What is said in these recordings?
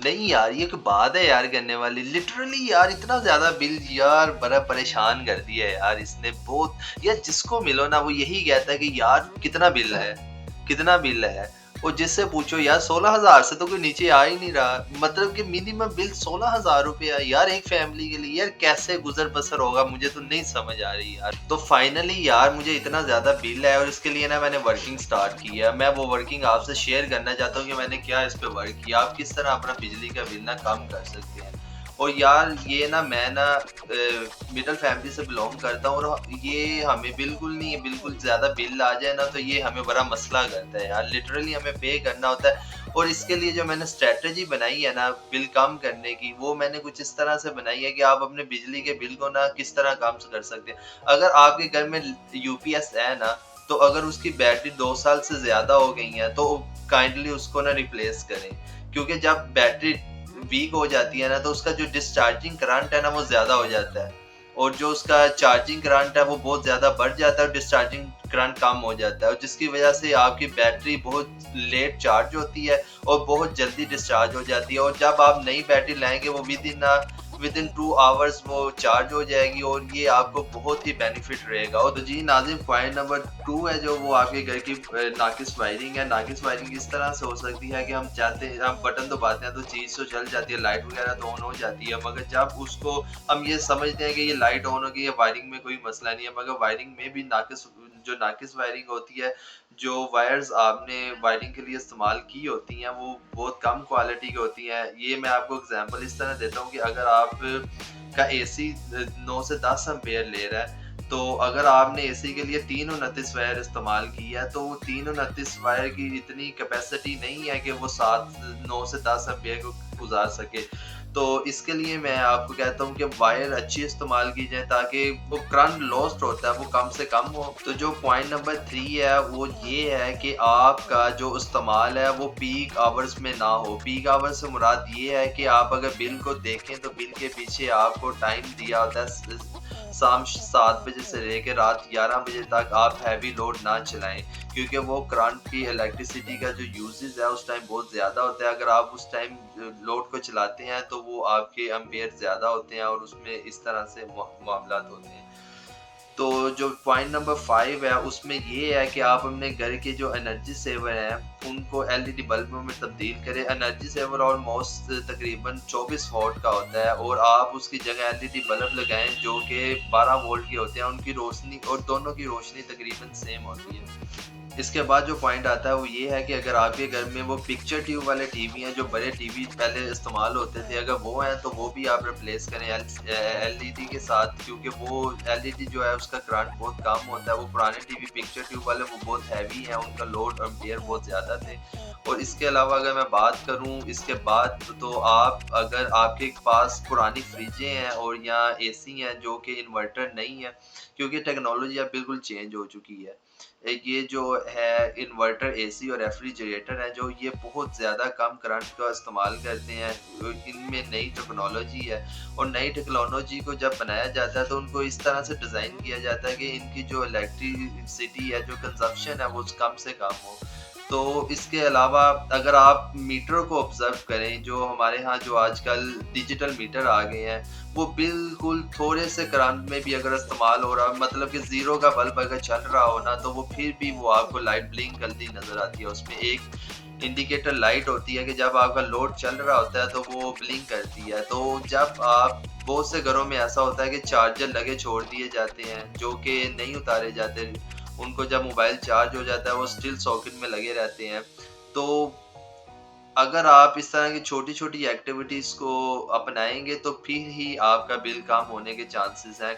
नहीं यार, ये कोई बात है यार करने वाली? लिटरली यार इतना ज़्यादा बिल यार बड़ा परेशान कर दिया है यार इसने बहुत। यार जिसको मिलो ना वो यही कहता है कि यार कितना बिल है, कितना बिल है। और जिससे पूछो यार 16,000 से तो कोई नीचे आ ही नहीं रहा। मतलब कि मिनिमम बिल 16,000 रुपया यार एक फैमिली के लिए। यार कैसे गुजर बसर होगा मुझे तो नहीं समझ आ रही यार। तो फाइनली यार मुझे इतना ज़्यादा बिल है और इसके लिए ना मैंने वर्किंग स्टार्ट की है। मैं वो वर्किंग आपसे शेयर करना चाहता हूँ कि मैंने क्या इस पे वर्क किया, आप किस तरह अपना बिजली का बिल ना कम कर सकते हैं। और यार ये ना मैं ना मिडिल फैमिली से बिलोंग करता हूँ और ये हमें बिल्कुल नहीं, बिल्कुल ज़्यादा बिल आ जाए ना तो ये हमें बड़ा मसला करता है यार। लिटरली हमें पे करना होता है। और इसके लिए जो मैंने स्ट्रेटजी बनाई है ना बिल कम करने की, वो मैंने कुछ इस तरह से बनाई है कि आप अपने बिजली के बिल को ना किस तरह कम कर सकते हैं। अगर आपके घर में यूपीएस है ना, तो अगर उसकी बैटरी 2 साल से ज़्यादा हो गई है तो काइंडली उसको ना रिप्लेस करें। क्योंकि जब बैटरी वीक हो जाती है ना तो उसका जो डिस्चार्जिंग करंट है ना वो ज़्यादा हो जाता है। और जो उसका चार्जिंग करंट है वो बहुत ज़्यादा बढ़ जाता है और डिस्चार्जिंग करंट कम हो जाता है, और जिसकी वजह से आपकी बैटरी बहुत लेट चार्ज होती है और बहुत जल्दी डिस्चार्ज हो जाती है। और जब आप नई बैटरी लाएंगे वो विद इन 2 आवर्स वो चार्ज हो जाएगी और ये आपको बहुत ही बेनिफिट रहेगा। और तो जी नाज़िम, पॉइंट नंबर 2 है जो वो आपके घर की नाकिस वायरिंग है। नाकिस वायरिंग इस तरह से हो सकती है कि हम चाहते हैं, हम बटन दबाते हैं तो चीज़ तो चल जाती है, लाइट वगैरह तो ऑन हो जाती है, मगर जब उसको हम ये समझते हैं कि ये लाइट ऑन होगी, ये वायरिंग में कोई मसला नहीं है, मगर वायरिंग में भी नाकिस वायरिंग होती है। जो वायर्स आपने वायरिंग के लिए इस्तेमाल की होती हैं वो बहुत कम क्वालिटी की होती हैं। ये मैं आपको एग्जांपल इस तरह देता हूँ कि अगर आप का एसी 9 से 10 एम्पेयर ले रहा है, तो अगर आपने एसी के लिए 329 वायर इस्तेमाल किया है तो वो 329 वायर की इतनी कैपेसिटी नहीं है कि वो 9 से 10 एम्पेयर को गुजार सके। तो इसके लिए मैं आपको कहता हूँ कि वायर अच्छी इस्तेमाल की जाए ताकि वो करंट लॉस्ट होता है वो कम से कम हो। तो जो पॉइंट नंबर 3 है वो ये है कि आपका जो इस्तेमाल है वो पीक आवर्स में ना हो। पीक आवर्स से मुराद ये है कि आप अगर बिल को देखें तो बिल के पीछे आपको टाइम दिया होता है शाम 7 बजे से लेकर रात 11 बजे तक आप हैवी लोड ना चलाएं, क्योंकि वो करंट की इलेक्ट्रिसिटी का जो यूजेज है उस टाइम बहुत ज़्यादा होता है। अगर आप उस टाइम लोड को चलाते हैं तो वो आपके एम्पेयर ज़्यादा होते हैं और उसमें इस तरह से मामलात होते हैं। तो जो पॉइंट नंबर 5 है उसमें ये है कि आप अपने घर के जो एनर्जी सेवर हैं उनको एलईडी बल्बों में तब्दील करें। एनर्जी सेवर ऑलमोस्ट तकरीबन 24 वॉट का होता है और आप उसकी जगह एलईडी बल्ब लगाएं जो कि 12 वोल्ट के होते हैं। उनकी रोशनी और दोनों की रोशनी तकरीबन सेम होती है। इसके बाद जो पॉइंट आता है वो ये है कि अगर आपके घर में वो पिक्चर ट्यूब वाले टीवी हैं, जो बड़े टीवी पहले इस्तेमाल होते थे, अगर वो हैं तो वो भी आप रिप्लेस करें एलईडी के साथ, क्योंकि वो एलईडी जो है उसका करंट बहुत कम होता है। वो पुराने टीवी पिक्चर ट्यूब वाले वो बहुत हैवी हैं, उनका लोड एम्पियर बहुत ज़्यादा थे। और इसके अलावा अगर मैं बात करूं इसके बाद, तो आप अगर आपके पास पुरानी फ्रिजें हैं और या एसी हैं जो कि इन्वर्टर नहीं है, क्योंकि टेक्नोलॉजी अब बिल्कुल चेंज हो चुकी है। ये जो है इन्वर्टर, एसी और रेफ्रिजरेटर है जो ये बहुत ज़्यादा कम करंट का इस्तेमाल करते हैं। इनमें नई टेक्नोलॉजी है और नई टेक्नोलॉजी को जब बनाया जाता है तो उनको इस तरह से डिज़ाइन किया जाता है कि इनकी जो इलेक्ट्रिसिटी है, जो कंजप्शन है वो कम से कम हो। तो इसके अलावा अगर आप मीटर को ऑब्जर्व करें, जो हमारे यहाँ जो आजकल डिजिटल मीटर आ गए हैं, वो बिल्कुल थोड़े से करंट में भी अगर इस्तेमाल हो रहा, मतलब कि ज़ीरो का बल्ब अगर चल रहा हो ना, तो वो फिर भी वो आपको लाइट ब्लिंक करती नज़र आती है। उसमें एक इंडिकेटर लाइट होती है कि जब आपका लोड चल रहा होता है तो वो ब्लिंक करती है। तो जब आप बहुत से घरों में ऐसा होता है कि चार्जर लगे छोड़ दिए जाते हैं जो कि नहीं उतारे जाते, उनको जब मोबाइल चार्ज हो जाता है वो स्टिल सॉकेट में लगे रहते हैं। तो अगर आप इस तरह की छोटी-छोटी एक्टिविटीज़ को अपनाएँगे तो फिर ही आपका बिल कम होने के चांसेस हैं।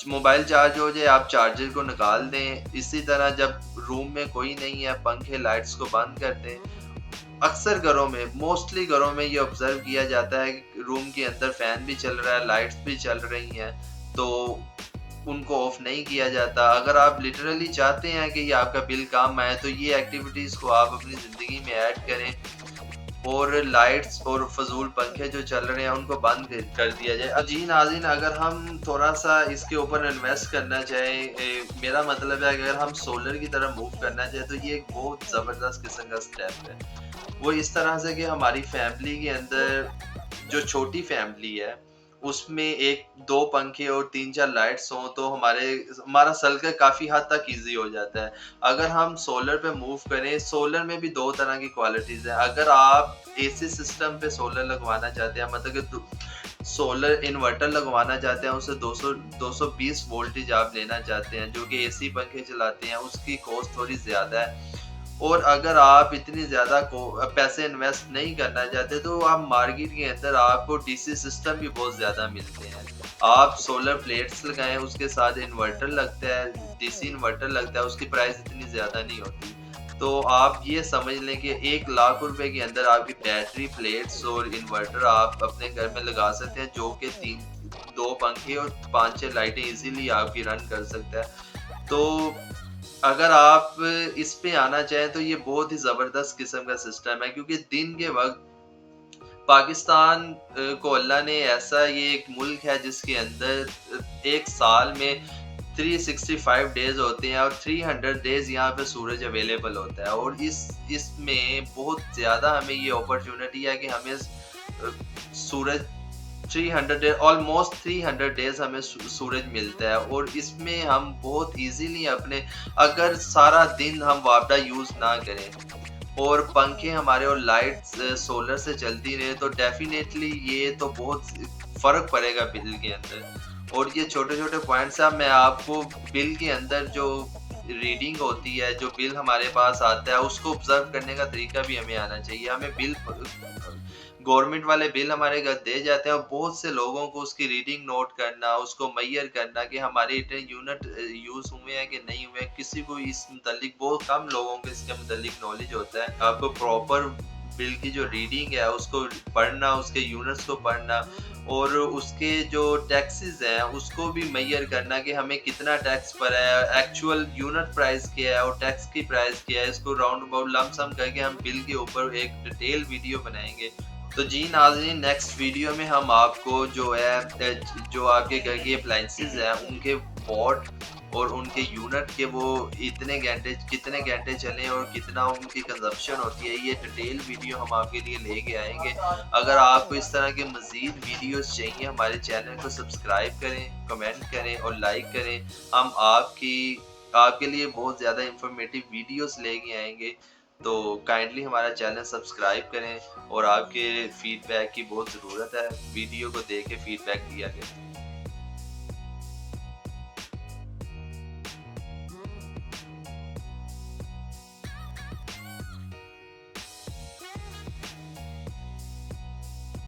मोबाइल चार्ज हो जाए, आप चार्जर को निकाल दें। इसी तरह जब रूम में कोई नहीं है, पंखे, लाइट्स को बंद कर दें। अक्सर घरों में, मोस्टली घरों में ये ऑब्ज़र्व किया जाता है कि रूम के अंदर फ़ैन भी चल रहा है, लाइट्स भी चल रही हैं, तो उनको ऑफ नहीं किया जाता। अगर आप लिटरली चाहते हैं कि ये आपका बिल कम आए तो ये एक्टिविटीज़ को आप अपनी ज़िंदगी में ऐड करें और लाइट्स और फजूल पंखे जो चल रहे हैं उनको बंद कर दिया जाए। जी नाज़रीन, अगर हम थोड़ा सा इसके ऊपर इन्वेस्ट करना चाहें, मेरा मतलब है अगर हम सोलर की तरफ मूव करना चाहें तो ये एक बहुत ज़बरदस्त किस्म का स्टेप है। वो इस तरह से कि हमारी फैमिली के अंदर जो छोटी फैमिली है उसमें 1-2 पंखे और 3-4 लाइट्स हों तो हमारा सर्कल काफ़ी हद तक ईज़ी हो जाता है। अगर हम सोलर पे मूव करें, सोलर में भी 2 तरह की क्वालिटीज़ हैं। अगर आप एसी सिस्टम पे सोलर लगवाना चाहते हैं, मतलब कि दो सोलर इन्वर्टर लगवाना चाहते हैं, उससे 220 वोल्टेज आप लेना चाहते हैं, जो कि एसी पंखे चलाते हैं, उसकी कॉस्ट थोड़ी ज़्यादा है। और अगर आप इतनी ज़्यादा पैसे इन्वेस्ट नहीं करना चाहते तो आप मार्केट के अंदर आपको डीसी सिस्टम भी बहुत ज़्यादा मिलते हैं। आप सोलर प्लेट्स लगाएँ, उसके साथ इन्वर्टर लगता है, डीसी इन्वर्टर लगता है, उसकी प्राइस इतनी ज़्यादा नहीं होती। तो आप ये समझ लें कि 1 लाख रुपए के अंदर आपकी बैटरी, प्लेट्स और इन्वर्टर आप अपने घर में लगा सकते हैं, जो कि 2 पंखे और 5-6 लाइटें इज़िली आपकी रन कर सकता है। तो अगर आप इस पे आना चाहें तो ये बहुत ही ज़बरदस्त किस्म का सिस्टम है, क्योंकि दिन के वक़्त पाकिस्तान को अल्लाह ने ऐसा, ये एक मुल्क है जिसके अंदर एक साल में 365 डेज़ होते हैं और 300 डेज़ यहाँ पे सूरज अवेलेबल होता है, और इसमें बहुत ज़्यादा हमें ये अपॉर्चुनिटी है कि हमें सूरज 300 डे ऑलमोस्ट 300 डेज़ हमें सूरज मिलता है, और इसमें हम बहुत ईज़िली अपने, अगर सारा दिन हम वापडा यूज़ ना करें और पंखे हमारे और लाइट्स सोलर से चलती रहे तो डेफ़िनेटली ये तो बहुत फ़र्क पड़ेगा बिल के अंदर। और ये छोटे-छोटे पॉइंट्स हैं, मैं आपको बिल के अंदर जो रीडिंग होती है, जो बिल हमारे पास आता है, उसको ऑब्ज़र्व करने का तरीका भी हमें आना चाहिए। हमें बिल गवर्नमेंट वाले बिल हमारे घर दे जाते हैं और बहुत से लोगों को उसकी रीडिंग नोट करना, उसको मेजर करना कि हमारे इतने यूनिट यूज़ हुए हैं कि नहीं हुए हैं, किसी को इस मुतालिक, बहुत कम लोगों को इसके मुतालिक नॉलेज होता है। आपको प्रॉपर बिल की जो रीडिंग है उसको पढ़ना, उसके यूनिट्स को पढ़ना और उसके जो टैक्सेस हैं उसको भी मेजर करना कि हमें कितना टैक्स पड़ा है, एक्चुअल यूनिट प्राइस क्या है और टैक्स की प्राइस क्या है, इसको राउंड अबाउट लमसम करके हम बिल के ऊपर एक डिटेल वीडियो बनाएंगे। तो जी नाज़रीन, नेक्स्ट वीडियो में हम आपको जो है जो आपके घर की अप्लायंसेस हैं उनके वॉट और उनके यूनिट के वो इतने घंटे, कितने घंटे चले और कितना उनकी कंजप्शन होती है, ये डिटेल वीडियो हम आपके लिए लेके आएंगे। अगर आपको इस तरह के मज़ीद वीडियोस चाहिए, हमारे चैनल को सब्सक्राइब करें, कमेंट करें और लाइक करें। हम आपके लिए बहुत ज़्यादा इंफॉर्मेटिव वीडियोस लेके आएंगे। तो काइंडली हमारा चैनल सब्सक्राइब करें और आपके फीडबैक की बहुत ज़रूरत है, वीडियो को देख के फीडबैक दिया करें।